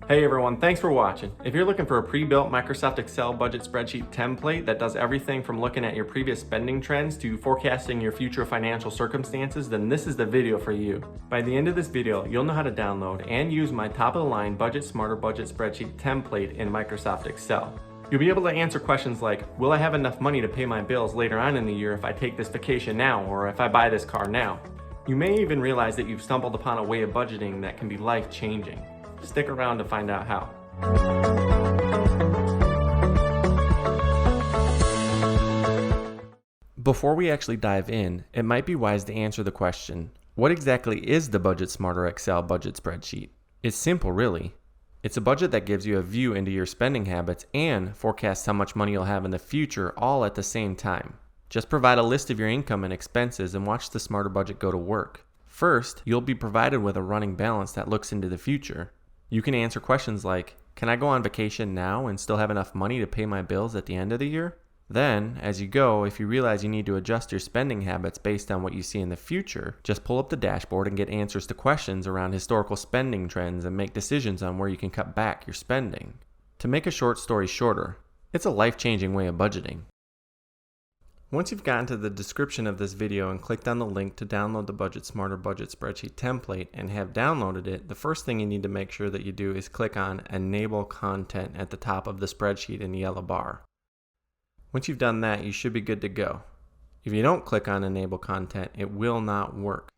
Hey everyone, thanks for watching. If you're looking for a pre-built Microsoft Excel budget spreadsheet template that does everything from looking at your previous spending trends to forecasting your future financial circumstances, then this is the video for you. By the end of this video, you'll know how to download and use my top-of-the-line Budget Smarter budget spreadsheet template in Microsoft Excel. You'll be able to answer questions like, will I have enough money to pay my bills later on in the year if I take this vacation now or if I buy this car now? You may even realize that you've stumbled upon a way of budgeting that can be life-changing. Stick around to find out how. Before we actually dive in, it might be wise to answer the question, what exactly is the Budget Smarter Excel budget spreadsheet? It's simple, really. It's a budget that gives you a view into your spending habits and forecasts how much money you'll have in the future all at the same time. Just provide a list of your income and expenses and watch the Smarter budget go to work. First, you'll be provided with a running balance that looks into the future. You can answer questions like, can I go on vacation now and still have enough money to pay my bills at the end of the year? Then, as you go, if you realize you need to adjust your spending habits based on what you see in the future, just pull up the dashboard and get answers to questions around historical spending trends and make decisions on where you can cut back your spending. To make a short story shorter, it's a life-changing way of budgeting. Once you've gotten to the description of this video and clicked on the link to download the Budget Smarter budget spreadsheet template and have downloaded it, the first thing you need to make sure that you do is click on Enable Content at the top of the spreadsheet in the yellow bar. Once you've done that, you should be good to go. If you don't click on Enable Content, it will not work.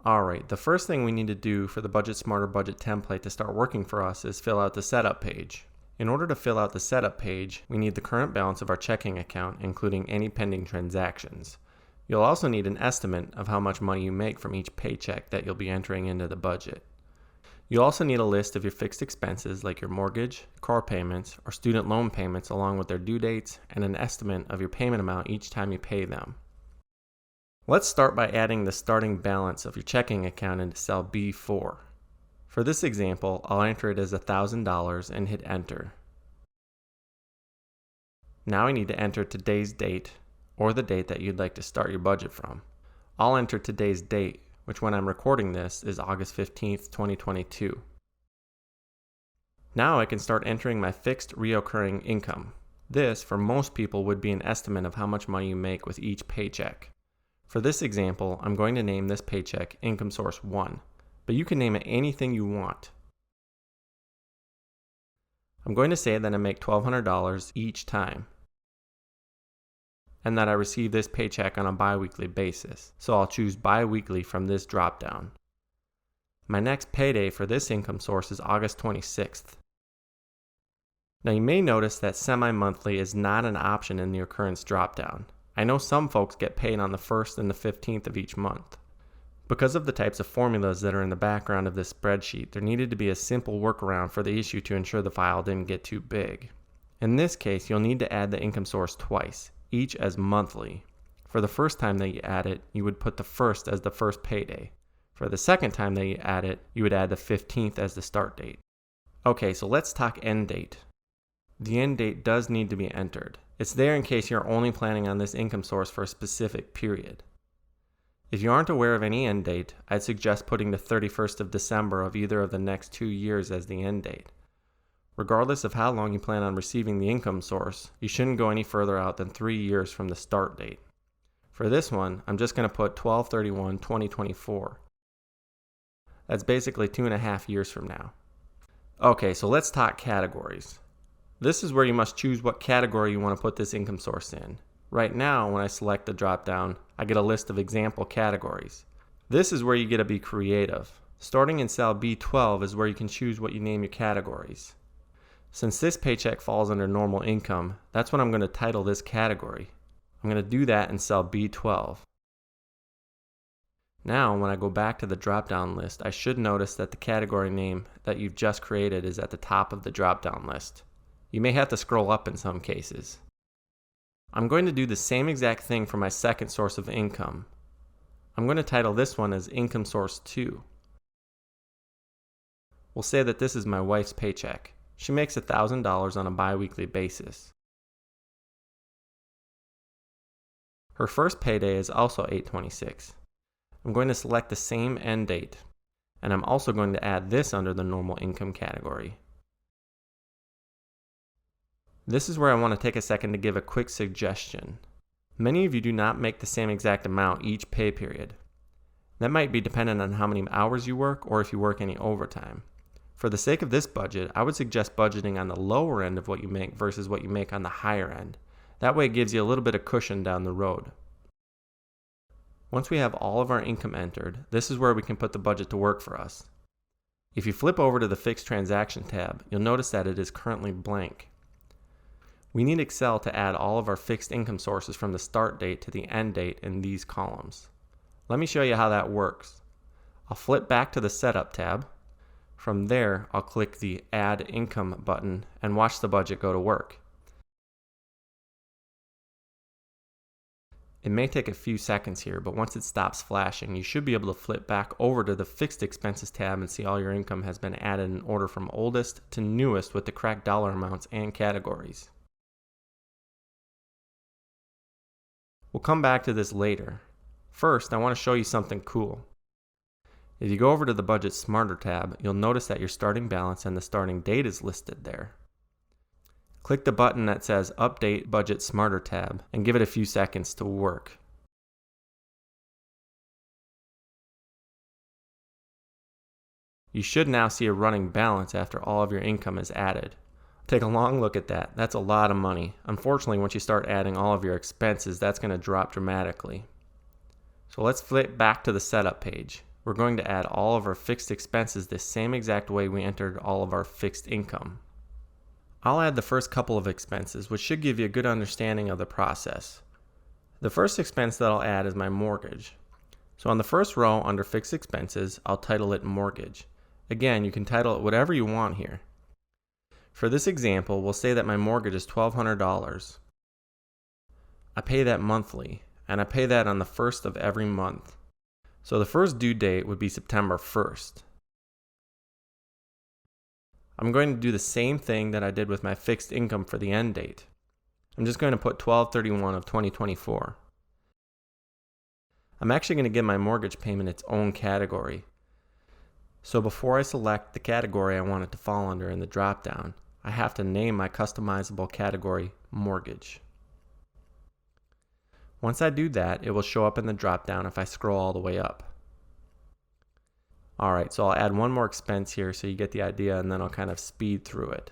Alright, the first thing we need to do for the Budget Smarter budget template to start working for us is fill out the setup page. In order to fill out the setup page, we need the current balance of our checking account, including any pending transactions. You'll also need an estimate of how much money you make from each paycheck that you'll be entering into the budget. You'll also need a list of your fixed expenses like your mortgage, car payments, or student loan payments along with their due dates, and an estimate of your payment amount each time you pay them. Let's start by adding the starting balance of your checking account into cell B4. For this example, I'll enter it as $1,000 and hit enter. Now I need to enter today's date or the date that you'd like to start your budget from. I'll enter today's date, which when I'm recording this is August 15th, 2022. Now I can start entering my fixed reoccurring income. This, for most people, would be an estimate of how much money you make with each paycheck. For this example, I'm going to name this paycheck Income Source 1. But you can name it anything you want. I'm going to say that I make $1,200 each time, and that I receive this paycheck on a bi-weekly basis, so I'll choose bi-weekly from this drop-down. My next payday for this income source is August 26th. Now you may notice that semi-monthly is not an option in the occurrence drop-down. I know some folks get paid on the 1st and the 15th of each month. Because of the types of formulas that are in the background of this spreadsheet, there needed to be a simple workaround for the issue to ensure the file didn't get too big. In this case, you'll need to add the income source twice, each as monthly. For the first time that you add it, you would put the 1st as the first payday. For the second time that you add it, you would add the 15th as the start date. Okay, so let's talk end date. The end date does need to be entered. It's there in case you're only planning on this income source for a specific period. If you aren't aware of any end date, I'd suggest putting the 31st of December of either of the next 2 years as the end date. Regardless of how long you plan on receiving the income source, you shouldn't go any further out than 3 years from the start date. For this one, I'm just going to put 12/31/2024. That's basically 2.5 years from now. Okay, so let's talk categories. This is where you must choose what category you want to put this income source in. Right now, when I select the drop-down, I get a list of example categories. This is where you get to be creative. Starting in cell B12 is where you can choose what you name your categories. Since this paycheck falls under normal income, that's what I'm going to title this category. I'm going to do that in cell B12. Now, when I go back to the drop-down list, I should notice that the category name that you've just created is at the top of the drop-down list. You may have to scroll up in some cases. I'm going to do the same exact thing for my second source of income. I'm going to title this one as Income Source 2. We'll say that this is my wife's paycheck. She makes $1,000 on a bi-weekly basis. Her first payday is also 8/26. I'm going to select the same end date. And I'm also going to add this under the normal income category. This is where I want to take a second to give a quick suggestion. Many of you do not make the same exact amount each pay period. That might be dependent on how many hours you work or if you work any overtime. For the sake of this budget, I would suggest budgeting on the lower end of what you make versus what you make on the higher end. That way it gives you a little bit of cushion down the road. Once we have all of our income entered, this is where we can put the budget to work for us. If you flip over to the Fixed Transaction tab, you'll notice that it is currently blank. We need Excel to add all of our fixed income sources from the start date to the end date in these columns. Let me show you how that works. I'll flip back to the Setup tab. From there, I'll click the Add Income button and watch the budget go to work. It may take a few seconds here, but once it stops flashing, you should be able to flip back over to the Fixed Expenses tab and see all your income has been added in order from oldest to newest with the correct dollar amounts and categories. We'll come back to this later. First, I want to show you something cool. If you go over to the Budget Smarter tab, you'll notice that your starting balance and the starting date is listed there. Click the button that says Update Budget Smarter tab and give it a few seconds to work. You should now see a running balance after all of your income is added. Take a long look at that. That's a lot of money. Unfortunately, once you start adding all of your expenses, that's going to drop dramatically. So let's flip back to the Setup page. We're going to add all of our fixed expenses the same exact way we entered all of our fixed income. I'll add the first couple of expenses, which should give you a good understanding of the process. The first expense that I'll add is my mortgage. So on the first row under Fixed Expenses, I'll title it Mortgage. Again, you can title it whatever you want here. For this example, we'll say that my mortgage is $1,200. I pay that monthly, and I pay that on the first of every month. So the first due date would be September 1st. I'm going to do the same thing that I did with my fixed income for the end date. I'm just going to put 12/31 of 2024. I'm actually going to give my mortgage payment its own category. So before I select the category I want it to fall under in the drop-down, I have to name my customizable category Mortgage. Once I do that, it will show up in the drop-down if I scroll all the way up. Alright, so I'll add one more expense here so you get the idea, and then I'll kind of speed through it.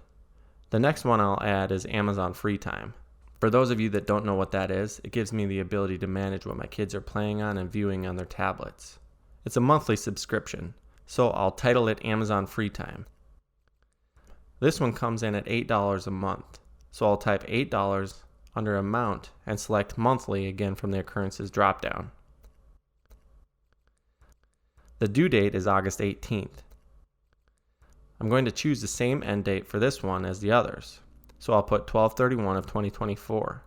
The next one I'll add is Amazon Free Time. For those of you that don't know what that is, it gives me the ability to manage what my kids are playing on and viewing on their tablets. It's a monthly subscription, so I'll title it Amazon Free Time. This one comes in at $8 a month, so I'll type $8 under Amount and select Monthly again from the Occurrences dropdown. The due date is August 18th. I'm going to choose the same end date for this one as the others, so I'll put 12/31 of 2024.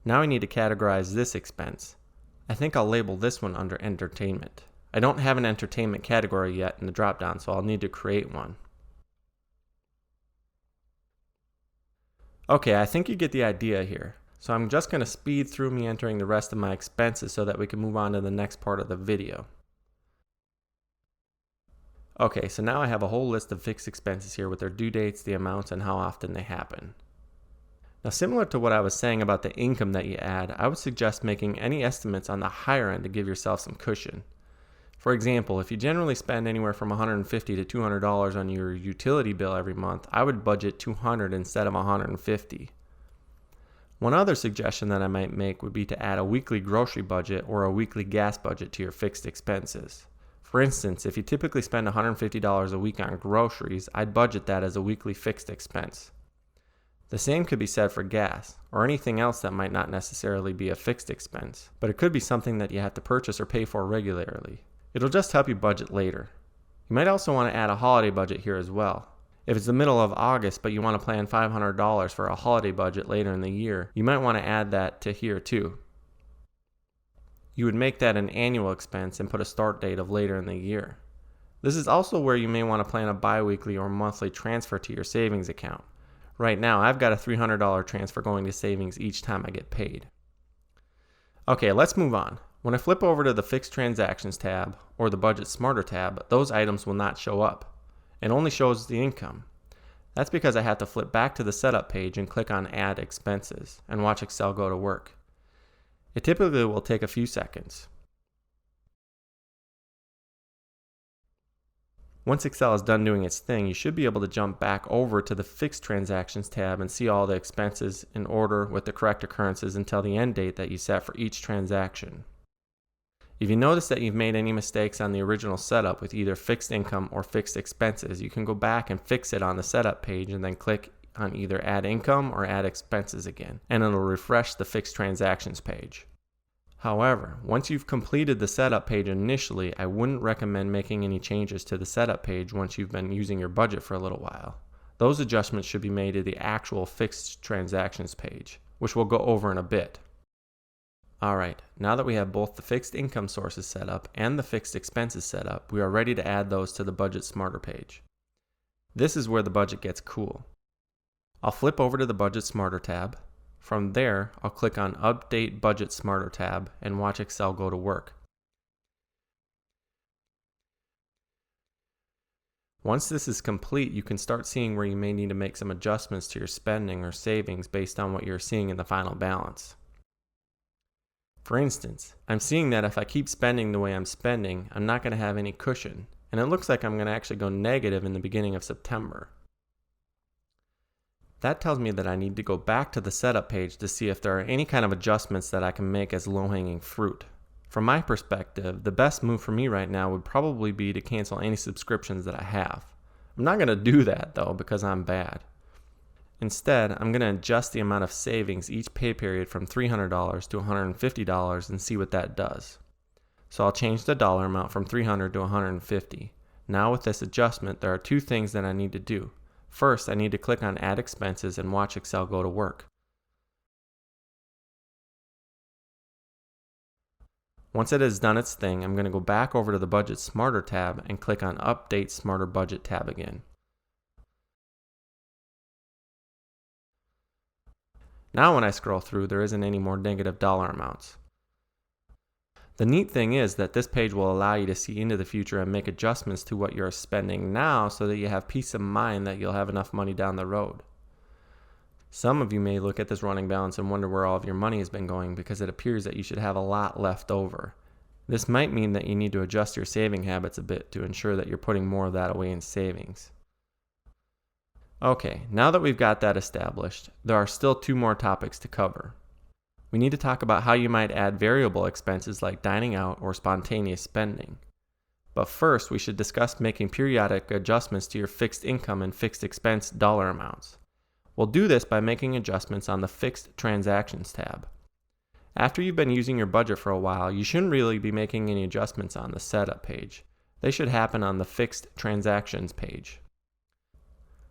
Now I need to categorize this expense. I think I'll label this one under Entertainment. I don't have an Entertainment category yet in the dropdown, so I'll need to create one. Okay, I think you get the idea here. So I'm just going to speed through me entering the rest of my expenses so that we can move on to the next part of the video. Okay, so now I have a whole list of fixed expenses here with their due dates, the amounts, and how often they happen. Now, similar to what I was saying about the income that you add, I would suggest making any estimates on the higher end to give yourself some cushion. For example, if you generally spend anywhere from $150 to $200 on your utility bill every month, I would budget $200 instead of $150. One other suggestion that I might make would be to add a weekly grocery budget or a weekly gas budget to your fixed expenses. For instance, if you typically spend $150 a week on groceries, I'd budget that as a weekly fixed expense. The same could be said for gas, or anything else that might not necessarily be a fixed expense, but it could be something that you have to purchase or pay for regularly. It'll just help you budget later. You might also want to add a holiday budget here as well. If it's the middle of August but you want to plan $500 for a holiday budget later in the year, you might want to add that to here too. You would make that an annual expense and put a start date of later in the year. This is also where you may want to plan a bi-weekly or monthly transfer to your savings account. Right now, I've got a $300 transfer going to savings each time I get paid. Okay, let's move on. When I flip over to the Fixed Transactions tab or the Budget Smarter tab, those items will not show up. It only shows the income. That's because I have to flip back to the setup page and click on Add Expenses and watch Excel go to work. It typically will take a few seconds. Once Excel is done doing its thing, you should be able to jump back over to the Fixed Transactions tab and see all the expenses in order with the correct occurrences until the end date that you set for each transaction. If you notice that you've made any mistakes on the original setup with either fixed income or fixed expenses, you can go back and fix it on the setup page and then click on either Add Income or Add Expenses again, and it'll refresh the Fixed Transactions page. However, once you've completed the setup page initially, I wouldn't recommend making any changes to the setup page once you've been using your budget for a little while. Those adjustments should be made to the actual Fixed Transactions page, which we'll go over in a bit. Alright, now that we have both the fixed income sources set up and the fixed expenses set up, we are ready to add those to the Budget Smarter page. This is where the budget gets cool. I'll flip over to the Budget Smarter tab. From there, I'll click on Update Budget Smarter tab and watch Excel go to work. Once this is complete, you can start seeing where you may need to make some adjustments to your spending or savings based on what you're seeing in the final balance. For instance, I'm seeing that if I keep spending the way I'm spending, I'm not going to have any cushion, and it looks like I'm going to actually go negative in the beginning of September. That tells me that I need to go back to the setup page to see if there are any kind of adjustments that I can make as low-hanging fruit. From my perspective, the best move for me right now would probably be to cancel any subscriptions that I have. I'm not going to do that though because I'm bad. Instead, I'm going to adjust the amount of savings each pay period from $300 to $150 and see what that does. So I'll change the dollar amount from $300 to $150. Now with this adjustment, there are two things that I need to do. First, I need to click on Add Expenses and watch Excel go to work. Once it has done its thing, I'm going to go back over to the Budget Smarter tab and click on Update Smarter Budget tab again. Now when I scroll through, there isn't any more negative dollar amounts. The neat thing is that this page will allow you to see into the future and make adjustments to what you're spending now so that you have peace of mind that you'll have enough money down the road. Some of you may look at this running balance and wonder where all of your money has been going because it appears that you should have a lot left over. This might mean that you need to adjust your saving habits a bit to ensure that you're putting more of that away in savings. Okay, now that we've got that established, there are still two more topics to cover. We need to talk about how you might add variable expenses like dining out or spontaneous spending. But first, we should discuss making periodic adjustments to your fixed income and fixed expense dollar amounts. We'll do this by making adjustments on the Fixed Transactions tab. After you've been using your budget for a while, you shouldn't really be making any adjustments on the Setup page. They should happen on the Fixed Transactions page.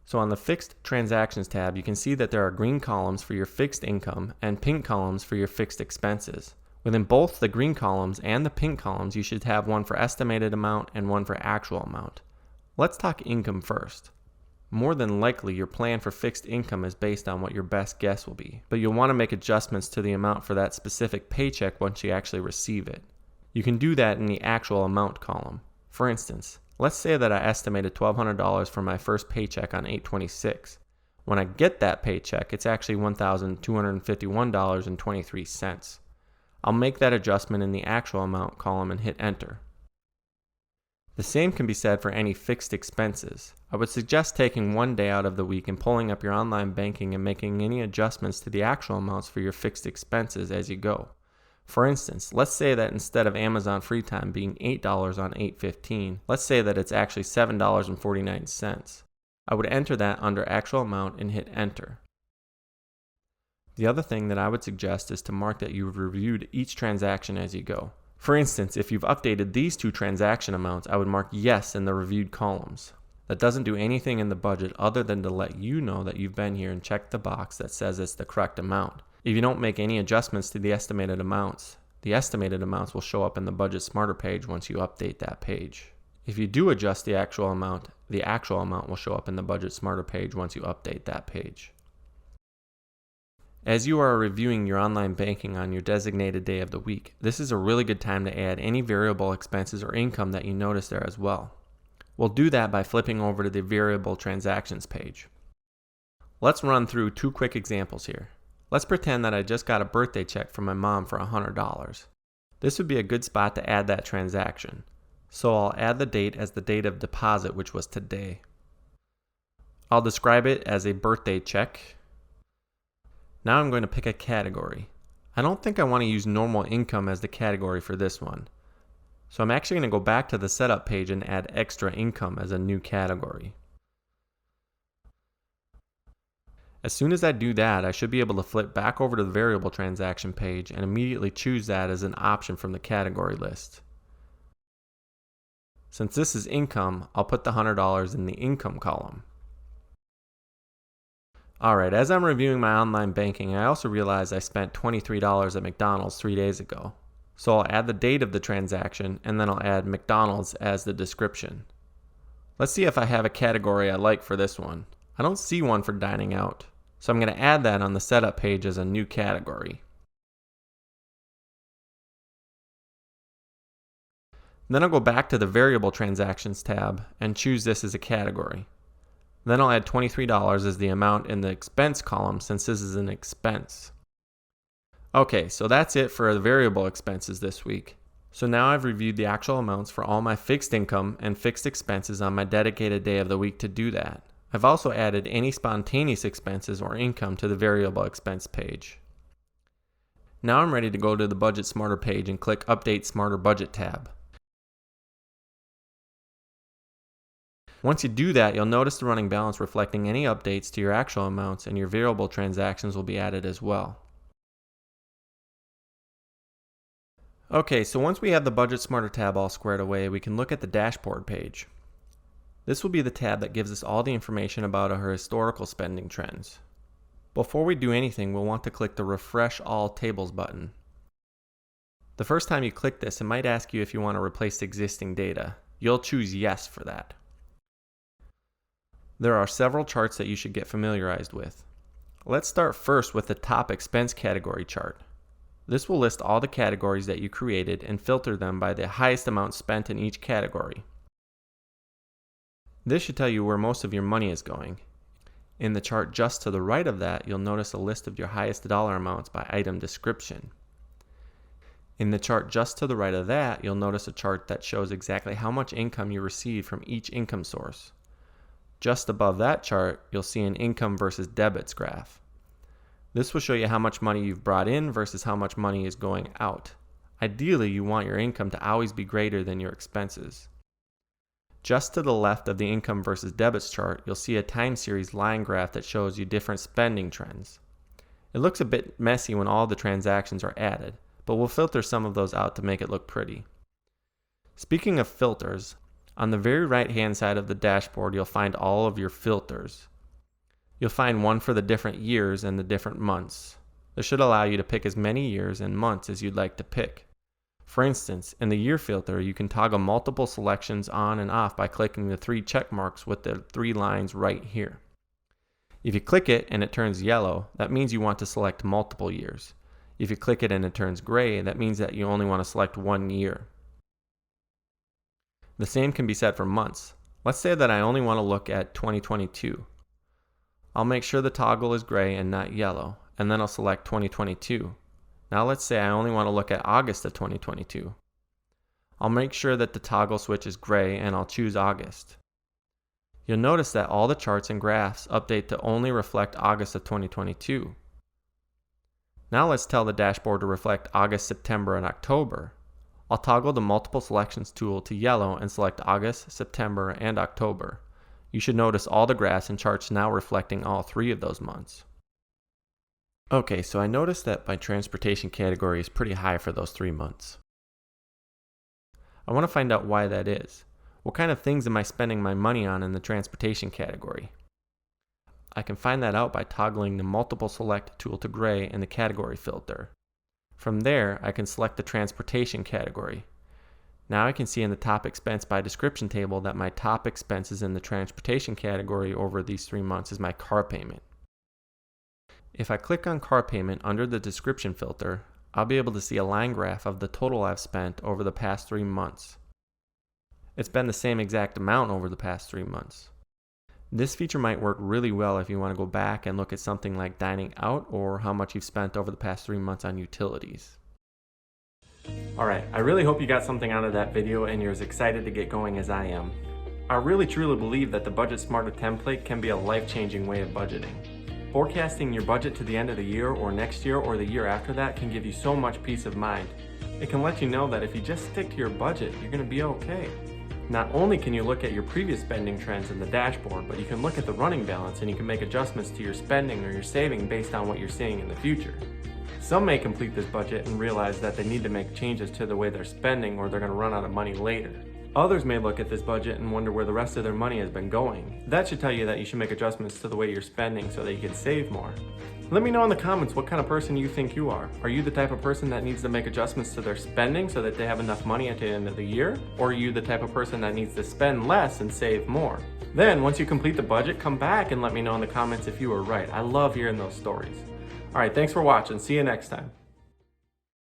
So on the Fixed Transactions tab, you can see that there are green columns for your fixed income and pink columns for your fixed expenses. Within both the green columns and the pink columns, you should have one for estimated amount and one for actual amount. Let's talk income first. More than likely, your plan for fixed income is based on what your best guess will be, but you'll want to make adjustments to the amount for that specific paycheck once you actually receive it. You can do that in the actual amount column. For instance, let's say that I estimated $1,200 for my first paycheck on 8/26. When I get that paycheck, it's actually $1,251.23. I'll make that adjustment in the actual amount column and hit enter. The same can be said for any fixed expenses. I would suggest taking one day out of the week and pulling up your online banking and making any adjustments to the actual amounts for your fixed expenses as you go. For instance, let's say that instead of Amazon free time being $8 on 8/15, let's say that it's actually $7.49. I would enter that under actual amount and hit enter. The other thing that I would suggest is to mark that you've reviewed each transaction as you go. For instance, if you've updated these two transaction amounts, I would mark yes in the reviewed columns. That doesn't do anything in the budget other than to let you know that you've been here and checked the box that says it's the correct amount. If you don't make any adjustments to the estimated amounts will show up in the Budget Smarter page once you update that page. If you do adjust the actual amount will show up in the Budget Smarter page once you update that page. As you are reviewing your online banking on your designated day of the week, this is a really good time to add any variable expenses or income that you notice there as well. We'll do that by flipping over to the variable transactions page. Let's run through two quick examples here. Let's pretend that I just got a birthday check from my mom for $100. This would be a good spot to add that transaction. So I'll add the date as the date of deposit, which was today. I'll describe it as a birthday check. Now I'm going to pick a category. I don't think I want to use normal income as the category for this one. So I'm actually going to go back to the setup page and add extra income as a new category. As soon as I do that, I should be able to flip back over to the variable transaction page and immediately choose that as an option from the category list. Since this is income, I'll put the $100 in the income column. Alright, as I'm reviewing my online banking, I also realized I spent $23 at McDonald's 3 days ago. So I'll add the date of the transaction and then I'll add McDonald's as the description. Let's see if I have a category I like for this one. I don't see one for dining out, so I'm going to add that on the setup page as a new category. Then I'll go back to the variable transactions tab and choose this as a category. Then I'll add $23 as the amount in the expense column since this is an expense. Okay, so that's it for the variable expenses this week. So now I've reviewed the actual amounts for all my fixed income and fixed expenses on my dedicated day of the week to do that. I've also added any spontaneous expenses or income to the variable expense page. Now I'm ready to go to the Budget Smarter page and click Update Smarter Budget tab. Once you do that, you'll notice the running balance reflecting any updates to your actual amounts, and your variable transactions will be added as well. Okay, so once we have the Budget Smarter tab all squared away, we can look at the dashboard page. This will be the tab that gives us all the information about our historical spending trends. Before we do anything, we'll want to click the Refresh All Tables button. The first time you click this, it might ask you if you want to replace existing data. You'll choose Yes for that. There are several charts that you should get familiarized with. Let's start first with the top expense category chart. This will list all the categories that you created and filter them by the highest amount spent in each category. This should tell you where most of your money is going. In the chart just to the right of that, you'll notice a list of your highest dollar amounts by item description. In the chart just to the right of that, you'll notice a chart that shows exactly how much income you received from each income source. Just above that chart, you'll see an income versus debits graph. This will show you how much money you've brought in versus how much money is going out. Ideally, you want your income to always be greater than your expenses. Just to the left of the income versus debits chart, you'll see a time series line graph that shows you different spending trends. It looks a bit messy when all the transactions are added, but we'll filter some of those out to make it look pretty. Speaking of filters, on the very right-hand side of the dashboard, you'll find all of your filters. You'll find one for the different years and the different months. This should allow you to pick as many years and months as you'd like to pick. For instance, in the year filter, you can toggle multiple selections on and off by clicking the 3 check marks with the 3 lines right here. If you click it and it turns yellow, that means you want to select multiple years. If you click it and it turns gray, that means that you only want to select 1 year. The same can be said for months. Let's say that I only want to look at 2022. I'll make sure the toggle is gray and not yellow, and then I'll select 2022. Now let's say I only want to look at August of 2022. I'll make sure that the toggle switch is gray and I'll choose August. You'll notice that all the charts and graphs update to only reflect August of 2022. Now let's tell the dashboard to reflect August, September, and October. I'll toggle the multiple selections tool to yellow and select August, September, and October. You should notice all the graphs and charts now reflecting all 3 of those months. Okay, so I noticed that my transportation category is pretty high for those 3 months. I want to find out why that is. What kind of things am I spending my money on in the transportation category? I can find that out by toggling the multiple select tool to gray in the category filter. From there, I can select the transportation category. Now I can see in the top expense by description table that my top expenses in the transportation category over these 3 months is my car payment. If I click on car payment under the description filter, I'll be able to see a line graph of the total I've spent over the past 3 months. It's been the same exact amount over the past 3 months. This feature might work really well if you want to go back and look at something like dining out or how much you've spent over the past 3 months on utilities. Alright, I really hope you got something out of that video and you're as excited to get going as I am. I really truly believe that the Budget Smarter template can be a life-changing way of budgeting. Forecasting your budget to the end of the year or next year or the year after that can give you so much peace of mind. It can let you know that if you just stick to your budget, you're going to be okay. Not only can you look at your previous spending trends in the dashboard, but you can look at the running balance and you can make adjustments to your spending or your saving based on what you're seeing in the future. Some may complete this budget and realize that they need to make changes to the way they're spending or they're going to run out of money later. Others may look at this budget and wonder where the rest of their money has been going. That should tell you that you should make adjustments to the way you're spending so that you can save more. Let me know in the comments what kind of person you think you are. Are you the type of person that needs to make adjustments to their spending so that they have enough money at the end of the year? Or are you the type of person that needs to spend less and save more? Then, once you complete the budget, come back and let me know in the comments if you were right. I love hearing those stories. Alright, thanks for watching. See you next time.